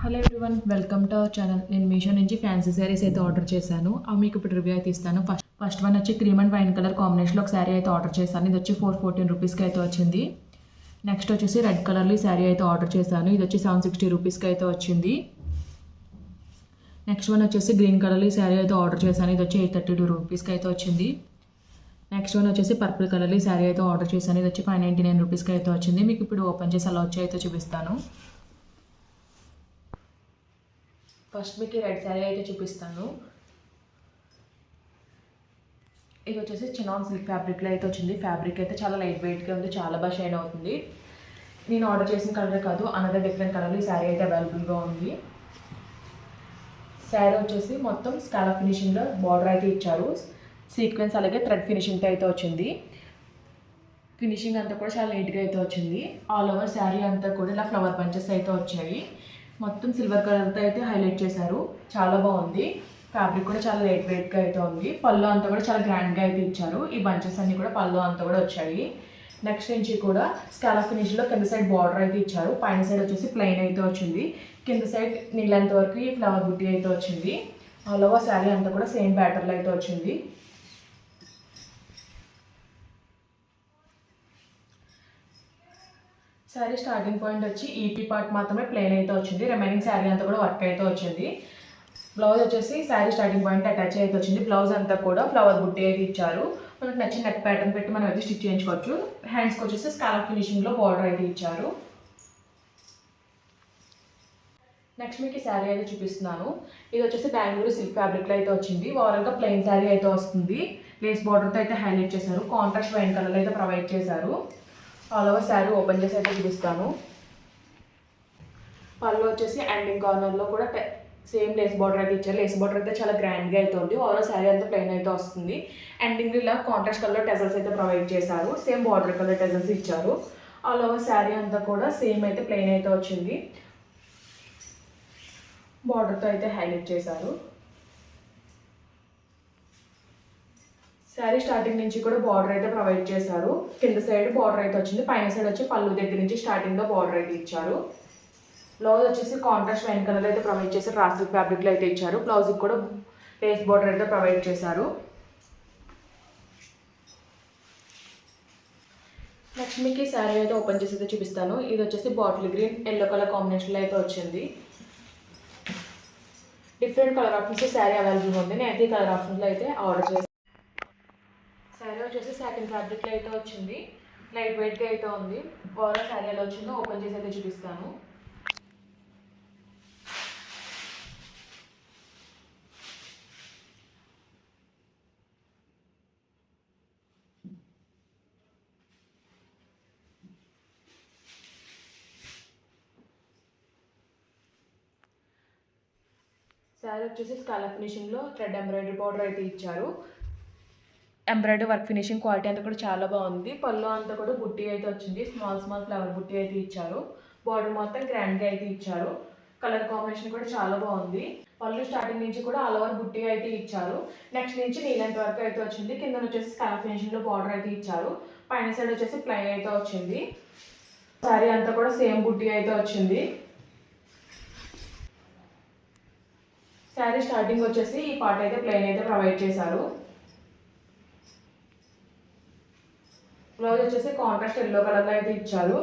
Hello everyone, welcome to our channel. నేను మీషో నుంచి fancy saris అయితే ఆర్డర్ చేశాను. అవి మీకు ఇప్పుడు రివ్యూ అయితే ఇస్తాను. ఫస్ట్ వన్ వచ్చి క్రీమ్ అండ్ వైన్ కలర్ కాంబినేషన్లో ఒక శారీ అయితే ఆర్డర్ చేశాను. ఇది వచ్చి 414 రూపీస్కి అయితే వచ్చింది. నెక్స్ట్ వచ్చేసి రెడ్ కలర్లో శారీ అయితే ఆర్డర్ చేశాను. ఇది వచ్చి 760 రూపీస్కి అయితే వచ్చింది. నెక్స్ట్ వన్ వచ్చేసి గ్రీన్ కలర్లో శారీ అయితే ఆర్డర్ చేశాను. ఇది వచ్చి 832 రూపీస్కి అయితే వచ్చింది. నెక్స్ట్ వన్ వచ్చేసి పర్పుల్ కలర్లో శారీ అయితే ఆర్డర్ చేశాను. ఇది వచ్చి 599 రూపీస్కి అయితే వచ్చింది. మీకు ఇప్పుడు ఓపెన్ చేసి అలా వచ్చి అయితే చూపిస్తాను. ఫస్ట్ మీకు రెడ్ శారీ అయితే చూపిస్తాను. ఇది వచ్చేసి చినాన్ సిల్క్ ఫ్యాబ్రిక్లో అయితే వచ్చింది. ఫ్యాబ్రిక్ అయితే చాలా లైట్ వెయిట్గా ఉంది, చాలా బాగా షైన్ అవుతుంది. నేను ఆర్డర్ చేసిన కలర్ కాదు, అనదర్ డిఫరెంట్ కలర్లో ఈ శారీ అయితే అవైలబుల్గా ఉంది. శారీ వచ్చేసి మొత్తం స్కాలప్ ఫినిషింగ్లో బార్డర్ అయితే ఇచ్చారు. సీక్వెన్స్ అలాగే థ్రెడ్ ఫినిషింగ్తో అయితే వచ్చింది. ఫినిషింగ్ అంతా కూడా చాలా నీట్గా అయితే వచ్చింది. ఆల్ ఓవర్ శారీ అంతా కూడా ఇలా ఫ్లవర్ బంచెస్ అయితే వచ్చాయి. మొత్తం సిల్వర్ కలర్తో అయితే హైలైట్ చేశారు. చాలా బాగుంది. ఫ్యాబ్రిక్ కూడా చాలా లైట్ వెయిట్గా అయితే ఉంది. పళ్ళు అంతా కూడా చాలా గ్రాండ్గా అయితే ఇచ్చారు. ఈ బంచెస్ అన్నీ కూడా పళ్ళు అంతా కూడా వచ్చాయి. నెక్స్ట్ నుంచి కూడా స్కాలప్ ఫినిష్లో కింద సైడ్ బార్డర్ అయితే ఇచ్చారు. పైన సైడ్ వచ్చేసి ప్లెయిన్ అయితే వచ్చింది. కింద సైడ్ నీళ్ళంత వరకు ఈ ఫ్లవర్ బుట్టి అయితే వచ్చింది. ఆల్ ఓవర్ శారీ అంతా కూడా సేమ్ ప్యాటర్న్లో అయితే వచ్చింది. శారీ స్టార్టింగ్ పాయింట్ వచ్చి ఈపీ పార్ట్ మాత్రమే ప్లెయిన్ అయితే వచ్చింది. రిమైనింగ్ శారీ అంతా కూడా వర్క్ అయితే వచ్చింది. బ్లౌజ్ వచ్చేసి శారీ స్టార్టింగ్ పాయింట్ అటాచ్ అయితే వచ్చింది. బ్లౌజ్ అంతా కూడా ఫ్లవర్ బుట్టి అయితే ఇచ్చారు. మనకు నచ్చిన నెక్ ప్యాటర్న్ పెట్టి మనం అయితే స్టిచ్ చేయించుకోవచ్చు. హ్యాండ్స్కి వచ్చేసి స్కాలప్ ఫినిషింగ్లో బార్డర్ అయితే ఇచ్చారు. నెక్స్ట్ మీకు ఈ శారీ అయితే చూపిస్తున్నాను. ఇది వచ్చేసి బెంగళూరు సిల్క్ ఫ్యాబ్రిక్లో అయితే వచ్చింది. ఓవరాల్గా ప్లెయిన్ శారీ అయితే వస్తుంది. లేస్ బార్డర్తో అయితే హైలైట్ చేశారు. కాంట్రాస్ట్ వైన్ కలర్లో అయితే ప్రొవైడ్ చేశారు. ఆల్ ఓవర్ శారీ ఓపెన్ చేసి అయితే చూపిస్తాను. పళ్ళు వచ్చేసి ఎండింగ్ కార్నర్లో కూడా సేమ్ లేస్ బార్డర్ అయితే ఇచ్చారు. లేస్ బార్డర్ అయితే చాలా గ్రాండ్గా అయితే ఉంది. ఓవరాల్ శారీ అంతా ప్లెయిన్ అయితే వస్తుంది. ఎండింగ్ ఇలా కాంట్రాస్ట్ కలర్ టెజల్స్ అయితే ప్రొవైడ్ చేశారు. సేమ్ బార్డర్ కలర్ టెజల్స్ ఇచ్చారు. ఆల్ ఓవర్ శారీ అంతా కూడా సేమ్ అయితే ప్లెయిన్ అయితే వచ్చింది. బార్డర్తో అయితే హైలైట్ చేశారు. శారీ స్టార్టింగ్ నుంచి కూడా బార్డర్ అయితే ప్రొవైడ్ చేశారు. కింద సైడ్ బార్డర్ అయితే వచ్చింది. పైన సైడ్ వచ్చి పళ్ళు దగ్గర నుంచి స్టార్టింగ్లో బార్డర్ అయితే ఇచ్చారు. బ్లౌజ్ వచ్చేసి కాంట్రాస్ట్ వైన్ కలర్ అయితే ప్రొవైడ్ చేశారు. రా సిల్క్ ఫ్యాబ్రిక్లో అయితే ఇచ్చారు. బ్లౌజ్కి కూడా లేస్ బార్డర్ అయితే ప్రొవైడ్ చేశారు. నెక్స్ట్ మీకు ఈ శారీ అయితే ఓపెన్ చేసి అయితే చూపిస్తాను. ఇది వచ్చేసి బాటిల్ గ్రీన్ ఎల్లో కలర్ కాంబినేషన్లో అయితే వచ్చింది. డిఫరెంట్ కలర్ ఆప్షన్స్ శారీ అవైలబుల్గా ఉంది. నేను అయితే ఈ కలర్ ఆప్షన్స్లో అయితే ఆర్డర్ చేస్తాను. శారీ వచ్చేసి సాటిన్ ఫ్యాబ్రిక్లో అయితే వచ్చింది. లైట్ వెయిట్గా అయితే ఉంది. ఓవరాల్ శారీ ఎలా వచ్చిందో ఓపెన్ చేసి అయితే చూపిస్తాను. శారీ వచ్చేసి స్కాలప్ ఫినిషింగ్లో థ్రెడ్ ఎంబ్రాయిడరీ బార్డర్ అయితే ఇచ్చారు. ఎంబ్రాయిడరీ వర్క్ ఫినిషింగ్ క్వాలిటీ అంతా కూడా చాలా బాగుంది. పళ్ళు అంతా కూడా బుట్టి అయితే వచ్చింది. స్మాల్ స్మాల్ ఫ్లవర్ బుట్టి అయితే ఇచ్చారు. బార్డర్ మొత్తం గ్రాండ్గా అయితే ఇచ్చారు. కలర్ కాంబినేషన్ కూడా చాలా బాగుంది. పళ్ళు స్టార్టింగ్ నుంచి కూడా ఆల్ ఓవర్ బుట్టి అయితే ఇచ్చారు. నెక్స్ట్ నుంచి నీళ్ళంత వరకు అయితే వచ్చింది. కింద వచ్చేసి స్కాలప్ ఫినిషింగ్లో బార్డర్ అయితే ఇచ్చారు. పైన సైడ్ వచ్చేసి ప్లెయిన్ అయితే వచ్చింది. శారీ అంతా కూడా సేమ్ బుట్టి అయితే వచ్చింది. శారీ స్టార్టింగ్ వచ్చేసి ఈ పార్ట్ అయితే ప్లెయిన్ అయితే ప్రొవైడ్ చేశారు. బ్లౌజ్ వచ్చేసి కాంట్రాస్ట్ ఎల్లో కలర్లో అయితే ఇచ్చారు.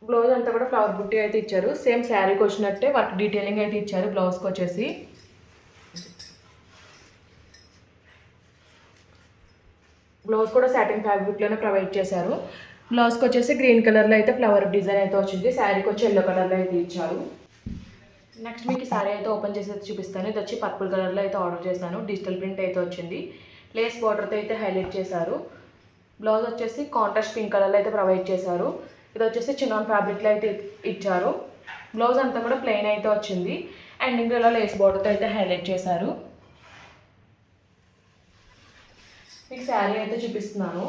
బ్లౌజ్ అంతా కూడా ఫ్లవర్ బుట్టి అయితే ఇచ్చారు. సేమ్ శారీకి వచ్చినట్టే వర్క్ డీటెయిలింగ్ అయితే ఇచ్చారు. బ్లౌజ్కి వచ్చేసి బ్లౌజ్ కూడా సాటిన్ ఫ్యాబ్రిక్లోనే ప్రొవైడ్ చేశారు. బ్లౌజ్కి వచ్చేసి గ్రీన్ కలర్లో అయితే ఫ్లవర్ డిజైన్ అయితే వచ్చింది. శారీకి వచ్చి ఎల్లో కలర్లో అయితే ఇచ్చారు. నెక్స్ట్ మీకు ఈ శారీ అయితే ఓపెన్ చేసి అయితే చూపిస్తాను. ఇది వచ్చి పర్పుల్ కలర్లో అయితే ఆర్డర్ చేశాను. డిజిటల్ ప్రింట్ అయితే వచ్చింది. లేస్ బార్డర్తో అయితే హైలైట్ చేశారు. బ్లౌజ్ వచ్చేసి కాంట్రాస్ట్ పింక్ కలర్లో అయితే ప్రొవైడ్ చేశారు. ఇది వచ్చేసి చినాన్ ఫ్యాబ్రిక్లో అయితే ఇచ్చారు. బ్లౌజ్ అంతా కూడా ప్లెయిన్ అయితే వచ్చింది. ఎండింగ్ ఇలా లేస్ బార్డర్తో అయితే హైలైట్ చేశారు. మీకు శారీ అయితే చూపిస్తున్నాను.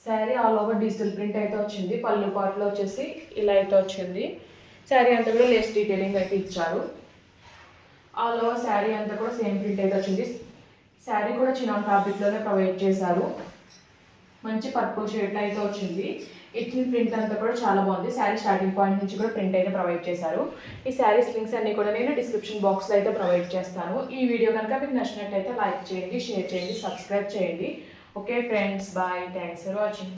Sari all over digital print అయితే వచ్చింది. పళ్ళు పాటలో వచ్చేసి ఇలా అయితే వచ్చింది. శారీ అంతా కూడా లేస్ డీటెయిలింగ్ అయితే ఇచ్చారు. ఆల్ ఓవర్ శారీ అంతా కూడా సేమ్ ప్రింట్ అయితే వచ్చింది. శారీ కూడా చినాన్ ఫ్యాబ్రిక్లోనే ప్రొవైడ్ చేశారు. మంచి పర్పుల్ షేడ్లో అయితే వచ్చింది. ఇచ్చిన ప్రింట్ అంతా కూడా చాలా బాగుంది. శారీ స్టార్టింగ్ పాయింట్ నుంచి కూడా ప్రింట్ అయితే ప్రొవైడ్ చేశారు. ఈ శారీస్ లింక్స్ అన్ని కూడా నేను డిస్క్రిప్షన్ బాక్స్లో అయితే ప్రొవైడ్ చేస్తాను. ఈ వీడియో కనుక మీకు నచ్చినట్టయితే లైక్ చేయండి, షేర్ చేయండి, సబ్స్క్రైబ్ చేయండి. Okay friends, bye, thanks for watching.